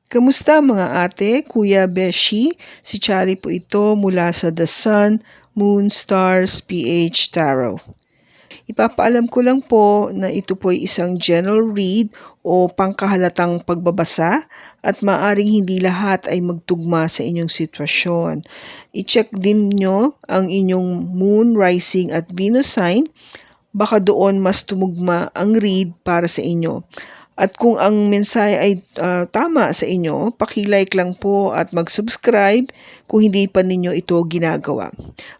Kamusta mga ate, kuya, beshi? Si Chari po ito mula sa The Sun, Moon, Stars, PH Tarot. Ipapaalam ko lang po na ito po ay isang general read o pangkahalatang pagbabasa at maaring hindi lahat ay magtugma sa inyong sitwasyon. I-check din nyo ang inyong Moon, Rising at Venus sign. Baka doon mas tumugma ang read para sa inyo. At kung ang mensahe ay tama sa inyo, paki-like lang po at mag-subscribe kung hindi pa ninyo ito ginagawa.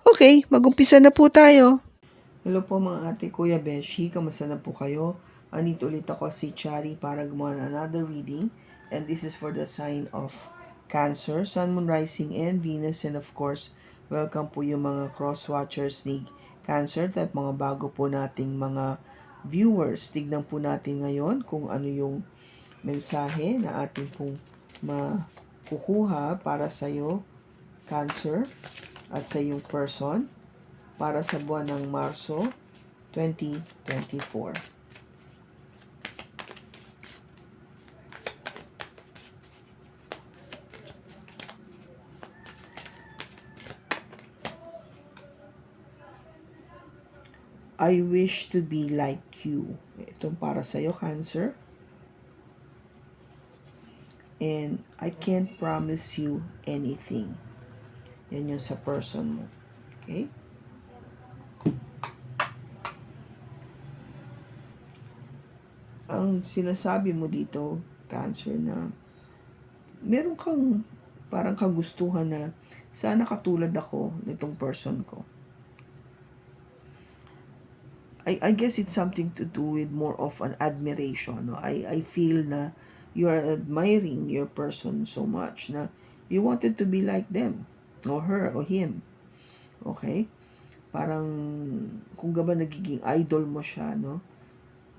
Okay, mag-umpisa na po tayo. Hello po mga ate, kuya, beshi, kamusta na po kayo? Andito ulit ako si Chari para gumawa ng another reading. And this is for the sign of Cancer, Sun, Moon, Rising, and Venus. And of course, welcome po yung mga cross-watchers ni Cancer at mga bago po nating mga viewers. Tignan po natin ngayon kung ano yung mensahe na ating pong makukuha para sa iyo, Cancer, at sa iyong person para sa buwan ng Marso 2024. I wish to be like you. Ito para sa iyo, Cancer. And I can't promise you anything. Yan yung sa person mo. Okay? Ang sinasabi mo dito, Cancer, na meron kang parang kagustuhan na sana katulad ako nitong person ko. I guess it's something to do with more of an admiration. No? I feel na you are admiring your person so much na you wanted to be like them or her or him. Okay? Parang kung ba nagiging idol mo siya, no?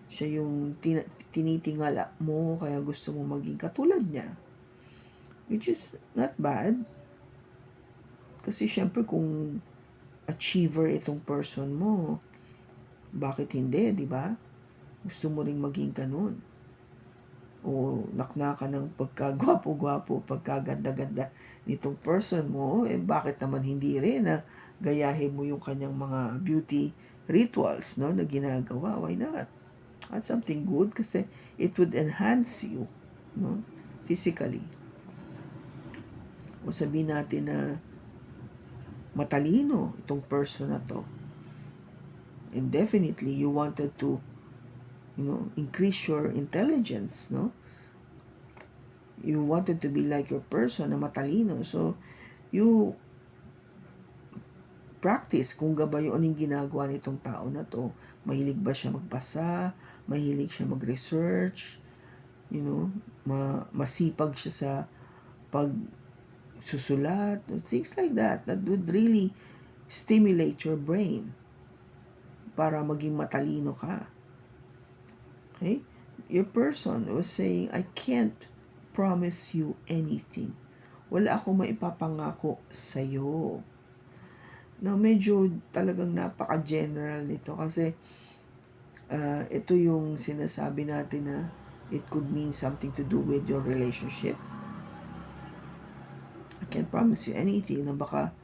Siya yung tinitingala mo kaya gusto mo maging katulad niya. Which is not bad. Kasi syempre kung achiever itong person mo, bakit hindi, di ba? Gusto mo ring maging ganun. O naknaka ng pagkagwapo-gwapo, pagkaganda-ganda nitong person mo, bakit naman hindi rin na gayahin mo yung kanyang mga beauty rituals, no, na ginagawa? Why not? At something good kasi it would enhance you, no, physically. O sabihin natin na matalino itong person na to. And definitely you wanted to, increase your intelligence, no? You wanted to be like your person na matalino. So, you practice kung gabay yung anong ginagawa nitong tao na to. Mahilig ba siya magbasa? Mahilig siya mag-research? Masipag siya sa pagsusulat? Things like that. That would really stimulate your brain para maging matalino ka. Okay? Your person was saying, I can't promise you anything. Wala akong maipapangako sa'yo. Now, medyo talagang napaka-general nito kasi ito yung sinasabi natin na it could mean something to do with your relationship. I can't promise you anything na baka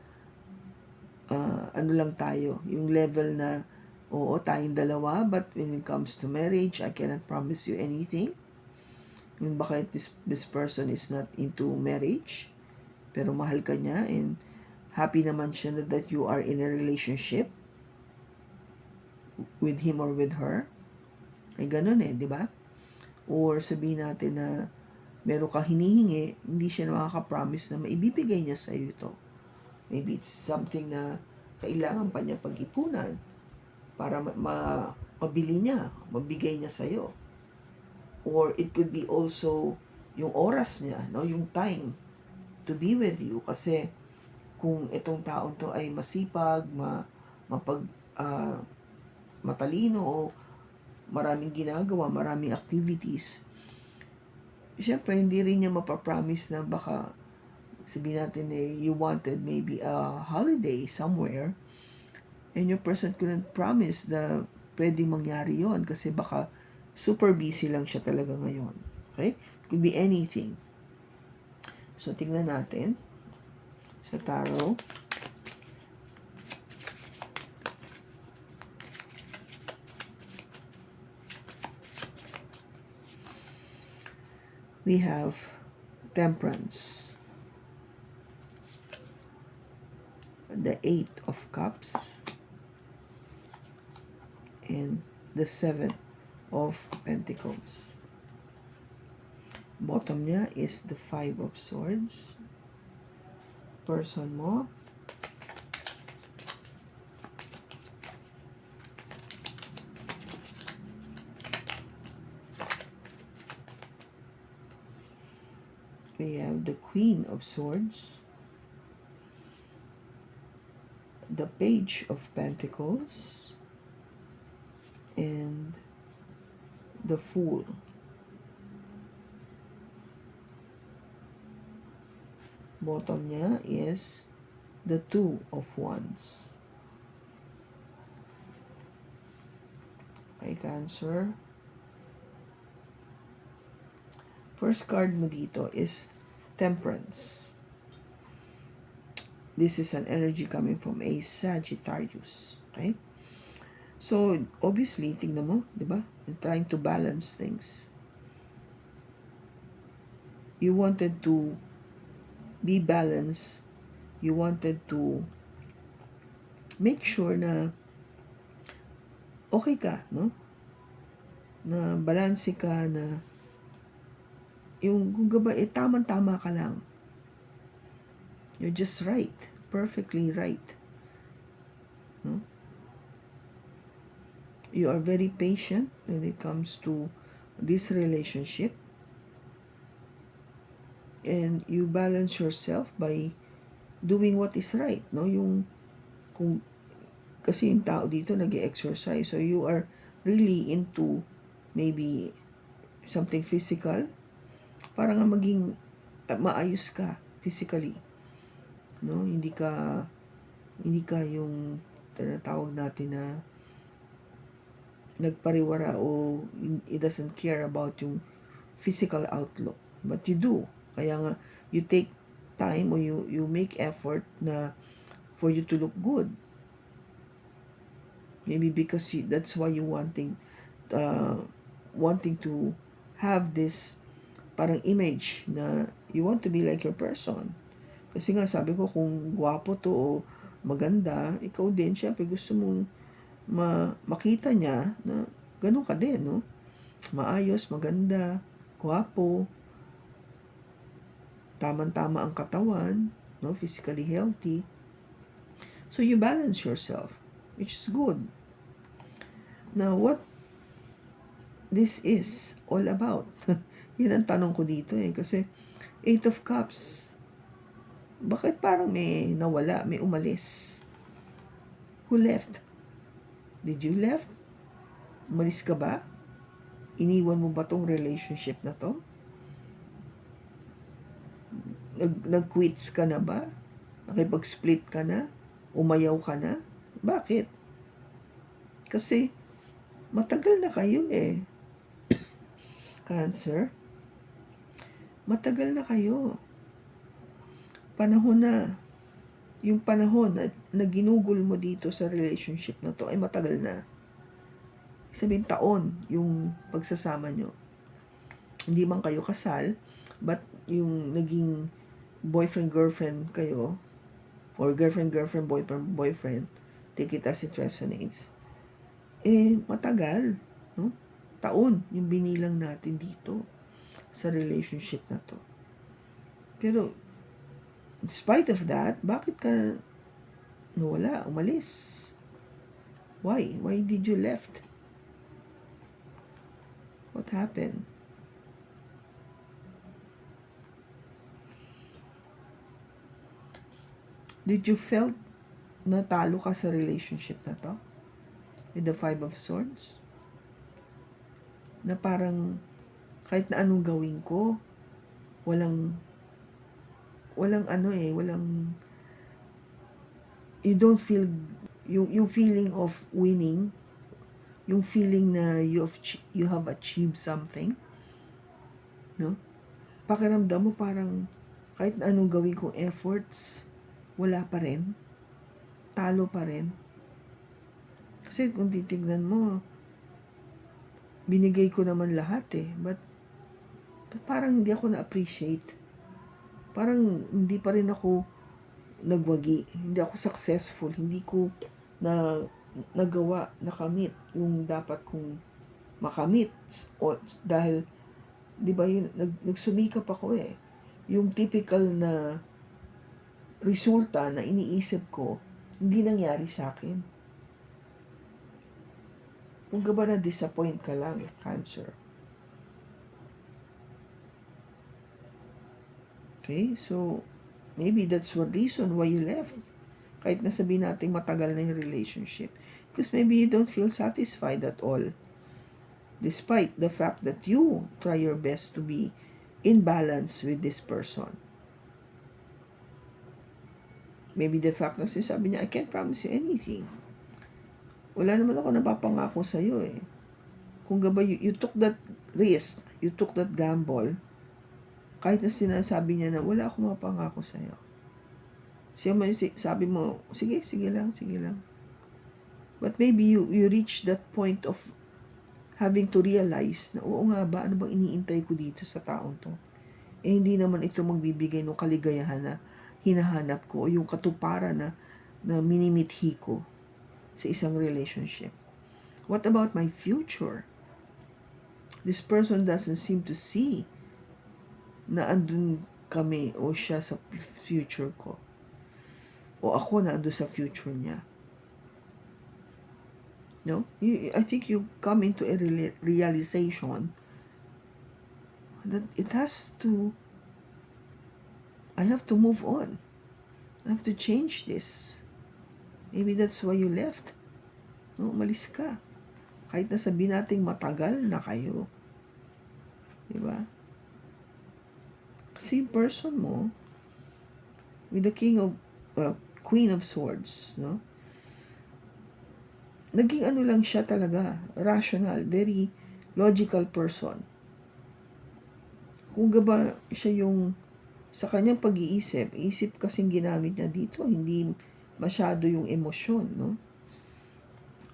ano lang tayo, yung level na oo, tayong dalawa, but when it comes to marriage, I cannot promise you anything. Yung baka this person is not into marriage, pero mahal ka niya and happy naman siya that you are in a relationship with him or with her. Ay ganun di ba? Or sabihin natin na meron ka hinihingi, hindi siya makaka-promise na maibibigay niya sa iyo ito. Maybe it's something na kailangan pa niya pag-ipunan para mabili niya, mabigay niya sa iyo. Or it could be also yung oras niya, no, yung time to be with you. Kasi kung itong taong to ay masipag, matalino o maraming ginagawa, maraming activities, syempre hindi rin niya mapapromise na baka sabihin natin you wanted maybe a holiday somewhere and your person couldn't promise na pwedeng mangyari yon kasi baka super busy lang siya talaga ngayon. Okay? It could be anything. So, tingnan natin sa tarot. We have Temperance, the Eight of Cups, and the Seven of Pentacles. Bottom niya is the Five of Swords. Person mo. We have the Queen of Swords, the Page of Pentacles, and the Fool. Bottom niya is the Two of Wands. Okay, Cancer. First card mo dito is Temperance. This is an energy coming from a Sagittarius. Okay? So, obviously, tingnan mo, di ba? You're trying to balance things. You wanted to be balanced. You wanted to make sure na okay ka, no? Na balanse ka, na yung kung ba, tamang-tama ka lang. You're just right. Perfectly right. No? You are very patient when it comes to this relationship. And you balance yourself by doing what is right, no? Yung kung kasi yung tao dito nag-exercise, so you are really into maybe something physical para nga maging maayos ka physically, no? Hindi ka yung tinatawag natin na nagpariwara o it doesn't care about yung physical outlook, but you do. Kaya nga you take time, or you make effort na for you to look good. Maybe because that's why you wanting to have this parang image na you want to be like your person. Kasi nga sabi ko, kung gwapo to o maganda, ikaw din syempre gusto mong makita niya na ganun ka din, no? Maayos, maganda, gwapo, tamang-tama ang katawan, no? Physically healthy. So you balance yourself, which is good. Now, what this is all about? Yun ang tanong ko dito kasi Eight of Cups, bakit parang may nawala, may umalis? Who left? Did you left? Umalis ka ba? Iniwan mo ba tong relationship na to? Nag-quits ka na ba? Nakipag-split ka na? Umayaw ka na? Bakit? Kasi matagal na kayo Cancer. Matagal na kayo. Panahon na. Yung panahon na ginugol mo dito sa relationship na to ay matagal na. Sabihin taon yung pagsasama nyo. Hindi man kayo kasal, but yung naging boyfriend-girlfriend kayo, or girlfriend-girlfriend, boyfriend-boyfriend, take it as it resonates. Matagal. No? Taon yung binilang natin dito sa relationship na to. Pero, in spite of that, bakit ka nawala, umalis? Why? Why did you left? What happened? Did you felt natalo ka sa relationship na to? With the Five of Swords? Na parang kahit na anong gawin ko, walang you don't feel yung feeling of winning, yung feeling na you have achieved something, no? Pakiramdam mo parang Kahit na anong gawin kong efforts, wala pa rin. Talo pa rin. Kasi kung titignan mo, binigay ko naman lahat eh. But parang hindi ako na-appreciate. Parang hindi pa rin ako nagwagi. Hindi ako successful. Hindi ko nagawa, nakamit yung dapat kong makamit. Dahil, di ba yun, nagsumikap ako eh. Yung typical na resulta na iniisip ko, hindi nangyari sa akin. Kung ba na-disappoint ka lang, Cancer. Okay, so maybe that's one reason why you left. Kahit nasabihin natin matagal na yung relationship. Because maybe you don't feel satisfied at all. Despite the fact that you try your best to be in balance with this person. Maybe the fact na sabi niya, I can't promise you anything. Wala naman ako napapangako sa'yo eh. Kung gaba, you took that risk, you took that gamble, kahit na sinasabi niya na wala akong mapangako sa'yo. Siya man sabi mo, sige lang. But maybe you reach that point of having to realize na, oo nga ba, ano bang iniintay ko dito sa taong to? Eh, hindi naman ito magbibigay ng kaligayahan na hinahanap ko o yung katuparan na minimithi ko sa isang relationship. What about my future? This person doesn't seem to see na andun kami o siya sa future ko. O ako na andun sa future niya. No? I think you come into a realization that I have to move on. I have to change this. Maybe that's why you left. No, umalis ka. Kahit na sabihin natin matagal na kayo. Diba? Kasi person mo, with the Queen of Swords, no? Naging ano lang siya talaga, rational, very logical person. Kung ba siya yung sa kanyang pag-iisip, isip kasing ginamit niya dito, hindi masyado yung emosyon, no?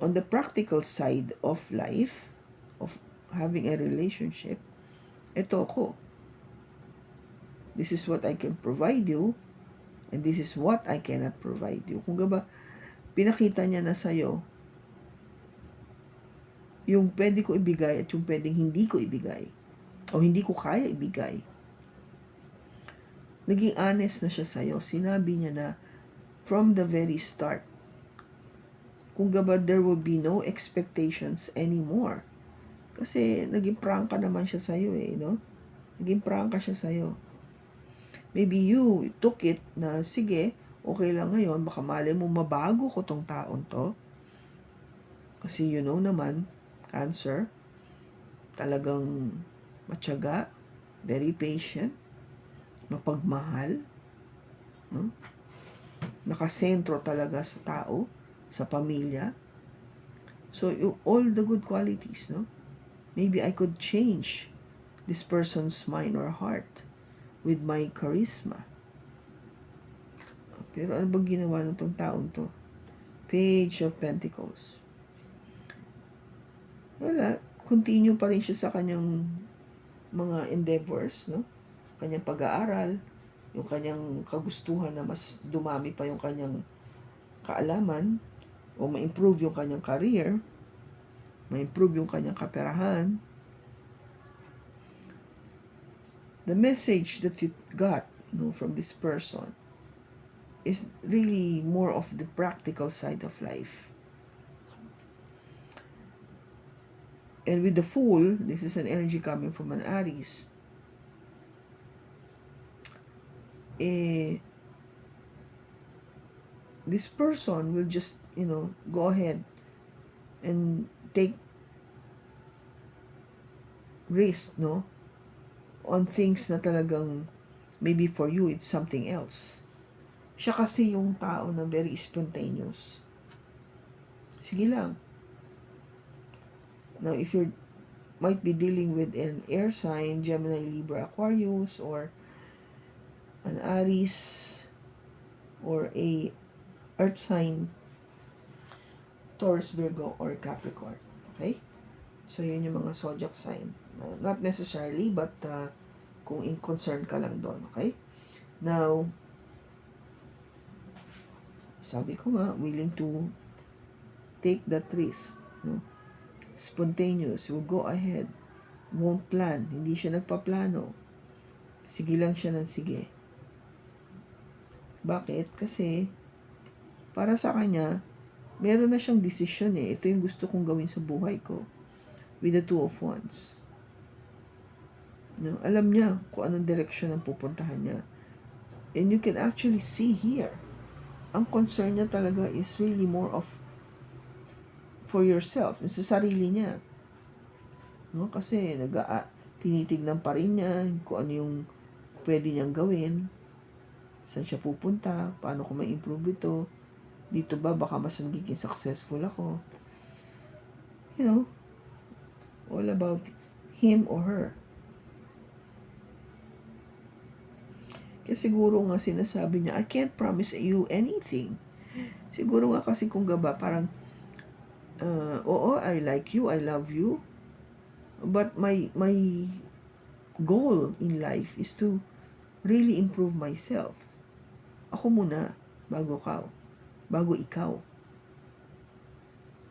On the practical side of life, of having a relationship, ito ako. This is what I can provide you, and this is what I cannot provide you. Kung ba, pinakita niya na sa'yo, yung pwede ko ibigay at yung pwedeng hindi ko ibigay, o hindi ko kaya ibigay. Naging honest na siya sa'yo. Sinabi niya na, from the very start, kung ba there will be no expectations anymore. Kasi naging prangka naman siya sa'yo eh, no? Naging prangka siya sa'yo. Maybe you took it na, sige, okay lang ngayon, baka mali mo mabago ko tong taon to. Kasi you know naman, Cancer, talagang matyaga, very patient, mapagmahal, no? Nakasentro talaga sa tao, sa pamilya. So, all the good qualities, no? Maybe I could change this person's mind or heart with my charisma. Pero ano ba ginawa ng tong taong to? Page of Pentacles. Wala. Continue pa rin siya sa kanyang mga endeavors, no? Kanyang pag-aaral, yung kanyang kagustuhan na mas dumami pa yung kanyang kaalaman, o ma-improve yung kanyang career, ma-improve yung kanyang kaperahan. The message that you got, no, from this person is really more of the practical side of life. And with the Fool, this is an energy coming from an Aries. This person will just, go ahead and take risk, no? On things na talagang maybe for you, it's something else. Siya kasi yung tao na very spontaneous. Sige lang. Now, if you might be dealing with an air sign, Gemini, Libra, Aquarius, or an Aries, or a earth sign, Taurus, Virgo, or Capricorn. Okay? So, yun yung mga zodiac sign. Not necessarily, but kung in concern ka lang doon. Okay? Now, sabi ko nga, willing to take that risk. No? Spontaneous, will go ahead. Won't plan. Hindi siya nagpaplano. Sige lang siya ng sige. Bakit? Kasi, para sa kanya, meron na siyang desisyon eh. Ito yung gusto kong gawin sa buhay ko. With the Two of Wands. No? Alam niya kung anong direksyon ang pupuntahan niya. And you can actually see here, ang concern niya talaga is really more of for yourself, sa sarili niya. No? Kasi tinitignan pa rin niya kung ano yung pwede niyang gawin, saan siya pupunta, paano ko ma-improve ito, dito ba baka mas magiging successful ako. You know, all about him or her. Kaya siguro nga sinasabi niya, I can't promise you anything. Siguro nga kasi kung gaba, parang, oo, I like you, I love you, but my goal in life is to really improve myself. Ako muna, bago ikaw.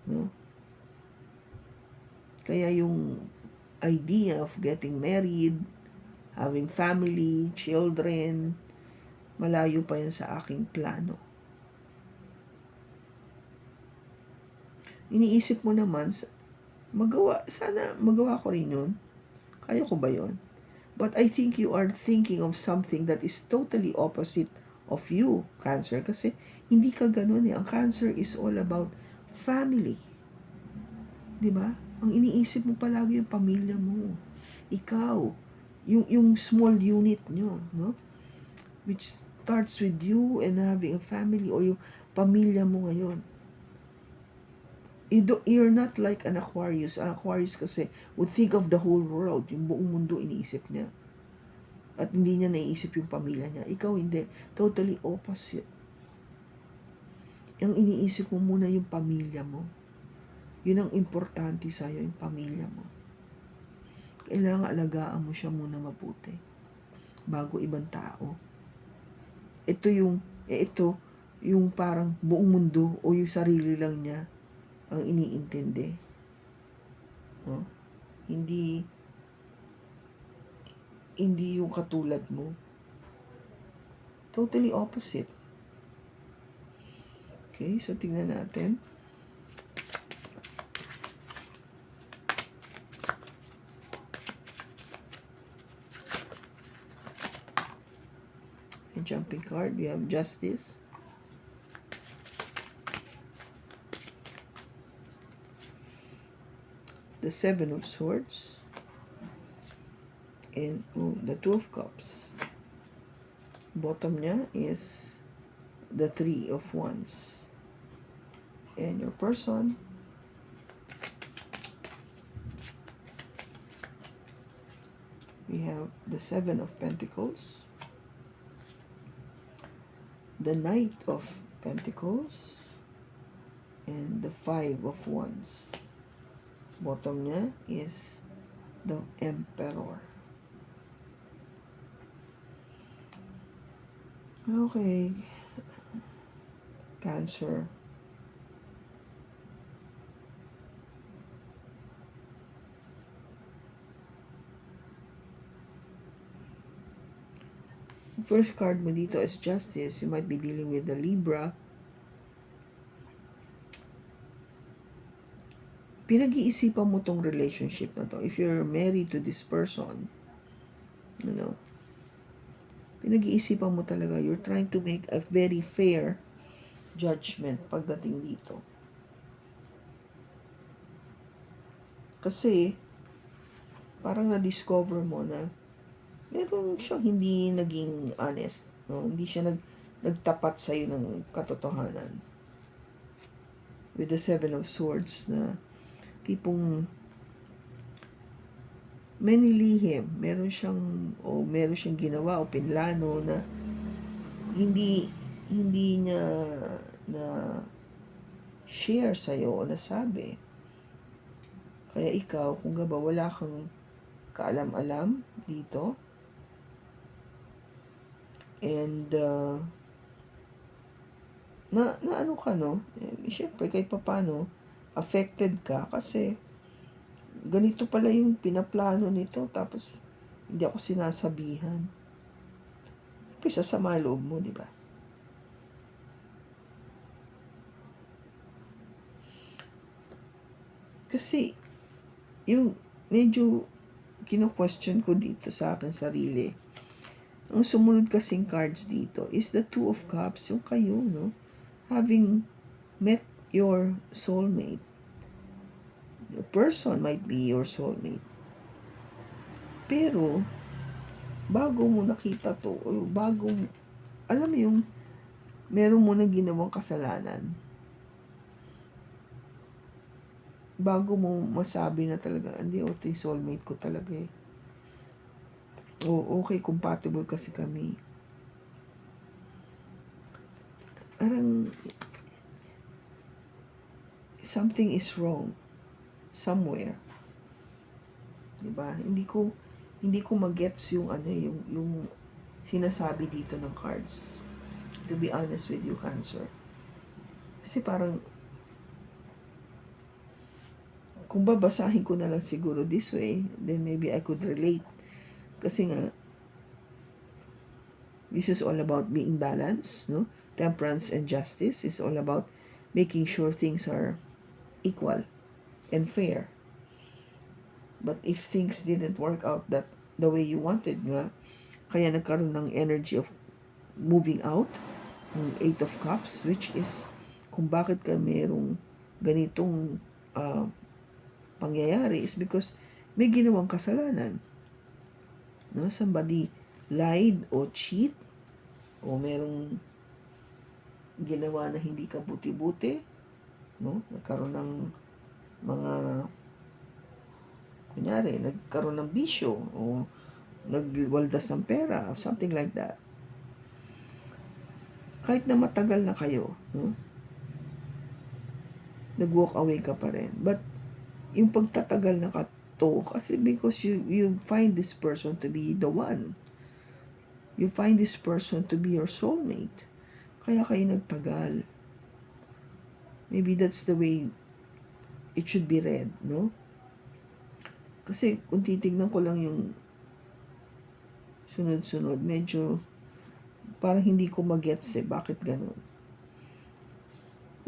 No? Kaya yung idea of getting married, having family, children, malayo pa yan sa aking plano. Iniisip mo naman, sana magawa ko rin yun. Kaya ko ba yun? But I think you are thinking of something that is totally opposite of you, Cancer. Kasi hindi ka ganun eh. Ang Cancer is all about family. Diba? Ang iniisip mo palagi yung pamilya mo. Ikaw. Yung small unit nyo, no? Which starts with you and having a family or yung pamilya mo ngayon. You're not like an Aquarius. An Aquarius kasi would think of the whole world. Yung buong mundo iniisip niya. At hindi niya naiisip yung pamilya niya. Ikaw hindi. Totally opposite. Ang iniisip mo muna yung pamilya mo. Yun ang importante sa'yo, yung pamilya mo. Kailangan alagaan mo siya muna mabuti. Bago ibang tao. Ito yung parang buong mundo o yung sarili lang niya ang iniintindi. No? Hindi yung katulad mo. Totally opposite. Okay, so tingnan natin. A jumping card, we have Justice. The Seven of Swords. And the Two of Cups. Bottom niya is the Three of Wands. And your person, we have the Seven of Pentacles, the Knight of Pentacles, and the Five of Wands. Bottom niya is the Emperor. Okay. Cancer. First card mo dito is Justice. You might be dealing with the Libra. Pinag-iisipan mo tong relationship na to. If you're married to this person, you know, pinag-iisipan mo talaga. You're trying to make a very fair judgment pagdating dito. Kasi, parang na-discover mo na meron siyang hindi naging honest. No? Hindi siya nagtapat sa'yo ng katotohanan. With the Seven of Swords na tipong may nilihim, meron siyang ginawa o pinlano na hindi hindi niya na share sa'yo o nasabi. Kaya ikaw, kung ba wala kang kaalam-alam dito, and na ano ka, no? Siyempre, kahit papano, affected ka kasi ganito pala yung pinaplano nito, tapos hindi ako sinasabihan. Siyempre, sasama loob mo, di ba? Kasi, yung medyo kino-question ko dito sa akin sarili. Ang sumunod kasing cards dito is the Two of Cups, yung kayo, no? Having met your soulmate. The person might be your soulmate. Pero, bago mo nakita to, o bago, alam mo yung, meron mo na ginawang kasalanan, bago mo masabi na talaga, hindi, ito yung soulmate ko talaga eh. O, okay, compatible kasi kami. Parang, something is wrong somewhere. Diba? Hindi ko magets yung yung sinasabi dito ng cards. To be honest with you, Cancer. Kasi parang, kung babasahin ko na lang siguro this way, then maybe I could relate. Kasi nga, this is all about being balanced, no? Temperance and justice is all about making sure things are equal and fair. But if things didn't work out the way you wanted nga, kaya nagkaroon ng energy of moving out, ng Eight of Cups, which is kung bakit ka merong ganitong pangyayari is because may ginawang kasalanan. No? Somebody lied o cheat o merong ginawa na hindi ka buti-buti, no? Nagkaroon ng mga kunyari, nagkaroon ng bisyo o nagwaldas ng pera or something like that. Kahit na matagal na kayo, no? Nag-walk away ka pa rin. But yung pagtatagal na ka to, kasi because you find this person to be the one. You find this person to be your soulmate. Kaya kayo nagtagal. Maybe that's the way it should be read, no? Kasi kung titignan ko lang yung sunod-sunod, medyo parang hindi ko magets bakit ganun.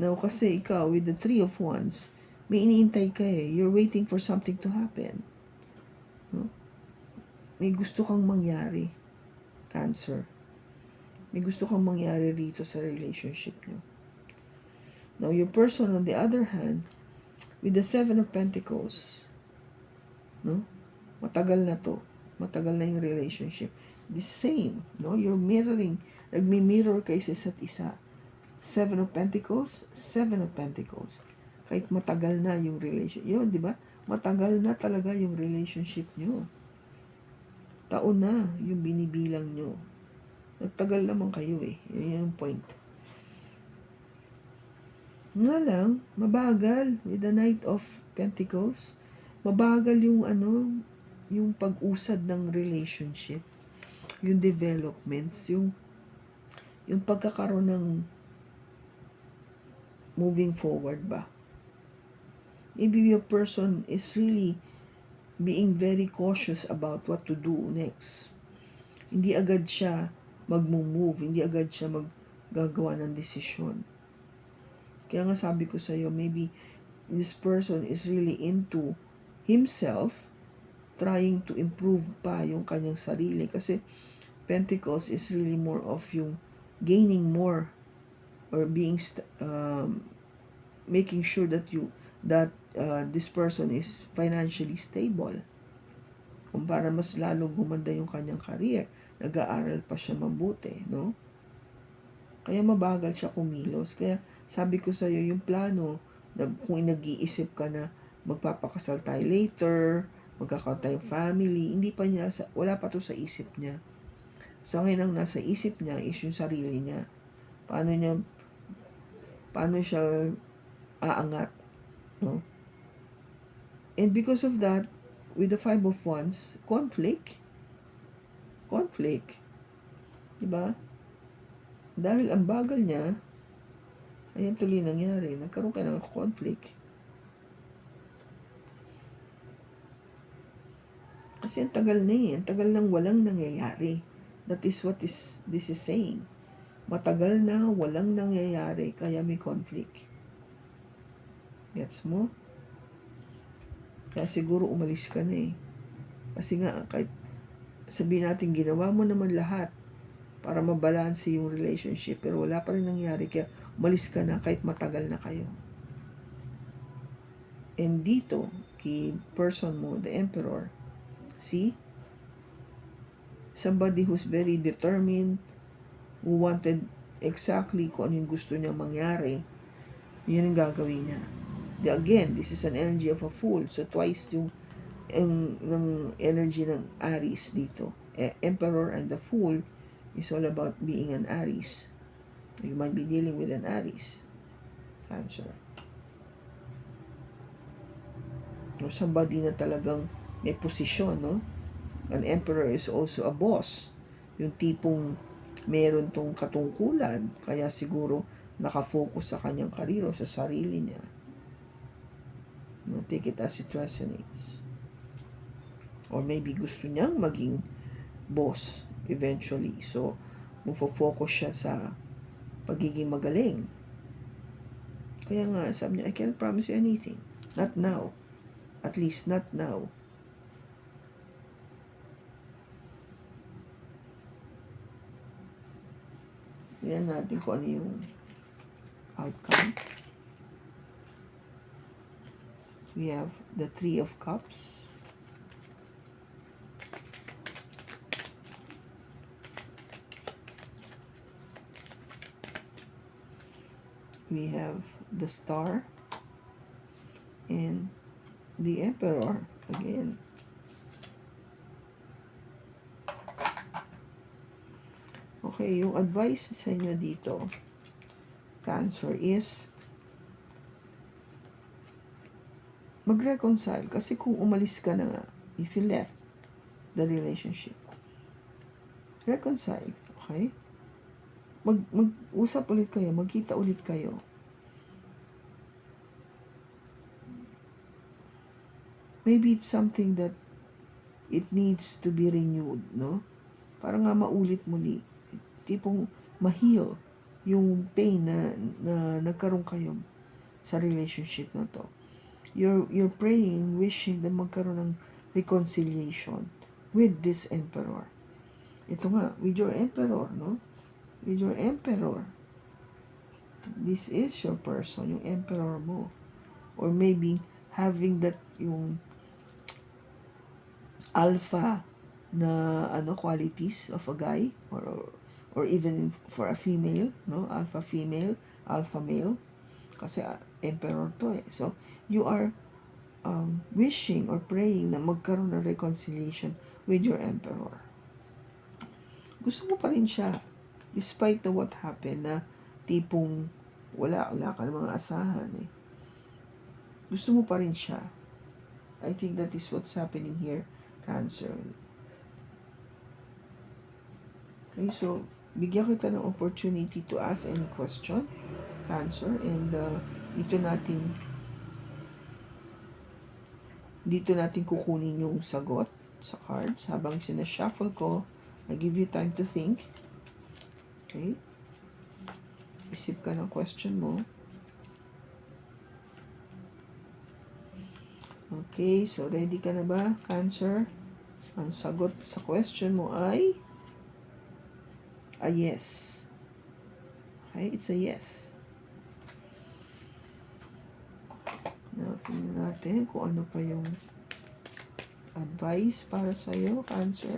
Now, kasi ikaw, with the Three of Wands, may iniintay ka eh. You're waiting for something to happen. No? May gusto kang mangyari, Cancer. May gusto kang mangyari rito sa relationship nyo. Now, your person, on the other hand, with the Seven of Pentacles, no? Matagal na to. Matagal na yung relationship. The same, no? You're mirroring, nagmi-mirror kayo sa isa't isa. Seven of Pentacles, Seven of Pentacles. Kahit matagal na yung relationship. Yun, di ba? Matagal na talaga yung relationship nyo. Taon na yung binibilang nyo. Nagtagal naman kayo eh. Yun yung point. Nga lang, mabagal with the Knight of Pentacles. Mabagal yung yung pag-usad ng relationship, yung developments, yung pagkakaroon ng moving forward ba. Maybe your person is really being very cautious about what to do next. Hindi agad siya mag-move, hindi agad siya maggagawa ng desisyon. Kaya nga sabi ko sa'yo, maybe this person is really into himself, trying to improve pa yung kanyang sarili. Kasi Pentacles is really more of yung gaining more or being making sure that this person is financially stable. Kung para mas lalong gumanda yung kanyang career, nag-aaral pa siya mabuti, no? Kaya mabagal siya kumilos. Kaya sabi ko sa'yo, yung plano, kung nag-iisip ka na magpapakasal tayo later, magkakaroon tayong family, hindi pa niya, wala pa to sa isip niya. Sa ngayon ang nasa isip niya is yung sarili niya. Paano siya aangat, no? And because of that, with the Five of Wands, conflict, diba? Dahil ang bagal niya, ayan tuloy nangyari, nagkaroon ka ng conflict. Kasi ang tagal nang walang nangyayari. That is what this is saying. Matagal na walang nangyayari, kaya may conflict. Gets mo? Kaya siguro umalis ka na eh. Kasi nga, kahit sabihin natin, ginawa mo naman lahat para mabalanse yung relationship, pero wala pa rin nangyari, kaya umalis ka na kahit matagal na kayo. And dito, kay person mo, the Emperor, see? Somebody who's very determined, who wanted exactly kung ano yung gusto niya mangyari, yun ang gagawin niya. Again, this is an energy of a Fool. So twice yung ng energy ng Aries dito. Emperor and the Fool is all about being an Aries. You might be dealing with an Aries. Cancer. Or somebody na talagang may posisyon, no? An Emperor is also a boss. Yung tipong meron tong katungkulan, kaya siguro nakafocus sa kanyang kariro, sa sarili niya. No, take it as it resonates. Or maybe gusto niyang maging boss eventually. So, magfo-focus siya sa pagiging magaling. Kaya nga, sabi niya, I can't promise you anything. Not now. At least not now. Tingnan natin kung ano yung outcome. We have the Three of Cups. We have the Star. And the Emperor again. Okay, yung advice sa inyo dito, Cancer, is mag-reconcile. Kasi kung umalis ka na nga, if you left the relationship, reconcile, okay? Mag-usap ulit kayo, magkita ulit kayo. Maybe it's something that it needs to be renewed, no? Para nga maulit muli. Tipong ma-heal yung pain na nagkaroon kayo sa relationship na to. You're praying, wishing na magkaroon ng reconciliation with this Emperor. Ito nga, with your Emperor, no? With your Emperor. This is your person, yung Emperor mo. Or maybe having that yung alpha na qualities of a guy, or even for a female, no? Alpha female, alpha male. Kasi Emperor to eh. So, you are wishing or praying na magkaroon ng reconciliation with your Emperor. Gusto mo pa rin siya, despite na what happened, na tipong wala ka ng mga asahan eh. Gusto mo pa rin siya. I think that is what's happening here, Cancer. Okay, so, bigyan kita ng opportunity to ask any question, Cancer, and dito natin kukunin yung sagot sa cards. Habang sinashuffle ko, I give you time to think. Okay? Isip ka ng question mo. Okay, so ready ka na ba, Cancer? Ang sagot sa question mo ay a yes. Okay, it's a yes. Tingnan natin kung ano pa yung advice para sa iyo, Cancer.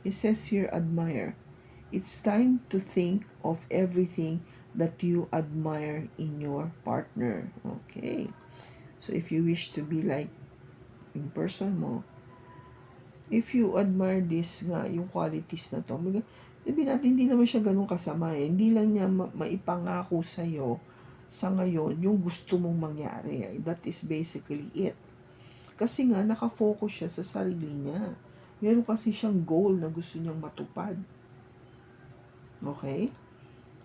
It says here, admire. It's time to think of everything that you admire in your partner. Okay. So if you wish to be like yung person mo, if you admire this nga, yung qualities na to, sabihin natin, hindi naman siya ganun kasama eh. Hindi lang niya maipangako sa'yo sa ngayon yung gusto mong mangyari. That is basically it. Kasi nga, nakafocus siya sa sarili niya. Meron kasi siyang goal na gusto niyang matupad. Okay?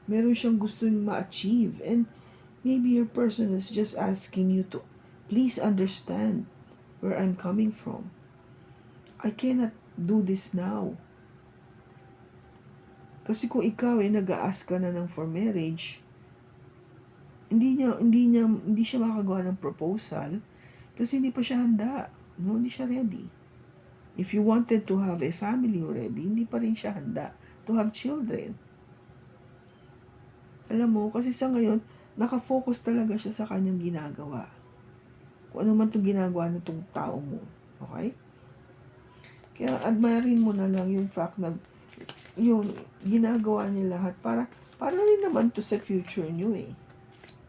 Meron siyang gusto niyang ma-achieve. And maybe your person is just asking you to please understand where I'm coming from. I cannot do this now. Kasi kung ikaw nag-a-ask ka na ng for marriage, hindi siya makagawa ng proposal kasi hindi pa siya handa. No, hindi siya ready. If you wanted to have a family already, hindi pa rin siya handa to have children. Alam mo, kasi sa ngayon, nakafocus talaga siya sa kanyang ginagawa. Kung ano man itong ginagawa na itong tao mo. Okay? Kaya admirein mo na lang yung fact na yung ginagawa niya lahat para rin naman to sa future niyo eh.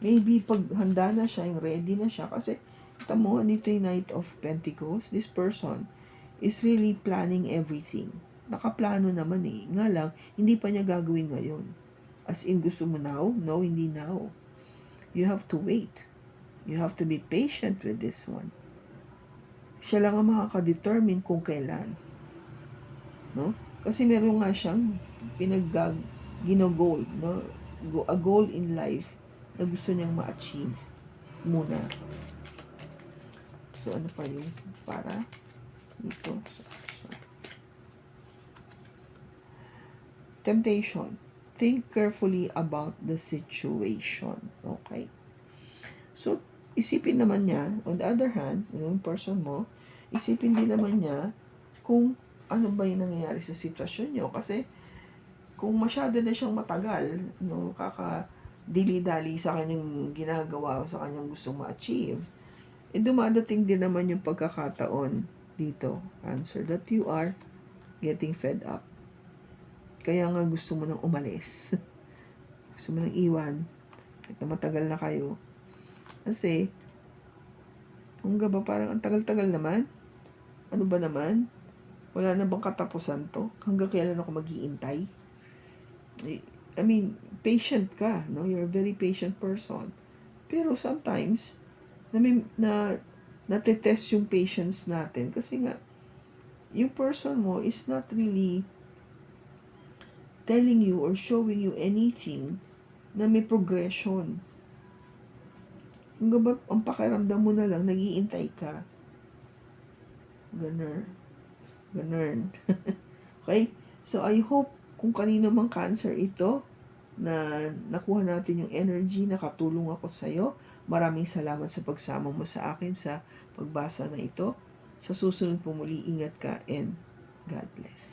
Maybe pag handa na siya, yung ready na siya, kasi kita mo, dito yung Knight of Pentacles, this person is really planning everything. Nakaplano naman eh. Nga lang, hindi pa niya gagawin ngayon. As in, gusto mo now? No, hindi now. You have to wait. You have to be patient with this one. Siya lang ang makaka-determine kung kailan. No? Kasi meron nga siyang gino-goal, no? A goal in life na gusto niyang ma-achieve muna. So, ano pa yung para dito? So. Temptation. Think carefully about the situation. Okay? So, isipin naman niya, on the other hand, yung person mo, isipin din naman niya kung ano ba yung nangyayari sa sitwasyon niyo. Kasi, kung masyado na siyang matagal, no, dili-dali sa kanyang ginagawa, sa kanyang gustong ma-achieve, dumadating din naman yung pagkakataon dito, Cancer, that you are getting fed up. Kaya nga gusto mo nang umalis. Gusto mo nang iwan. Kahit na matagal na kayo. Kasi, hanggang ba parang ang tagal-tagal naman? Ano ba naman? Wala na bang katapusan to? Hanggang kailan ako mag-iintay? I mean, patient ka, no? You're a very patient person. Pero sometimes, natetest yung patience natin kasi nga, yung person mo is not really telling you or showing you anything na may progression. Hanggang ba, ang pakiramdam mo na lang, nag-iintay ka. Ganun. Okay? So, I hope kung kanino mang Cancer ito, na nakuha natin yung energy, nakatulong ako sa'yo. Maraming salamat sa pagsama mo sa akin sa pagbasa na ito. Sa susunod po muli, ingat ka and God bless.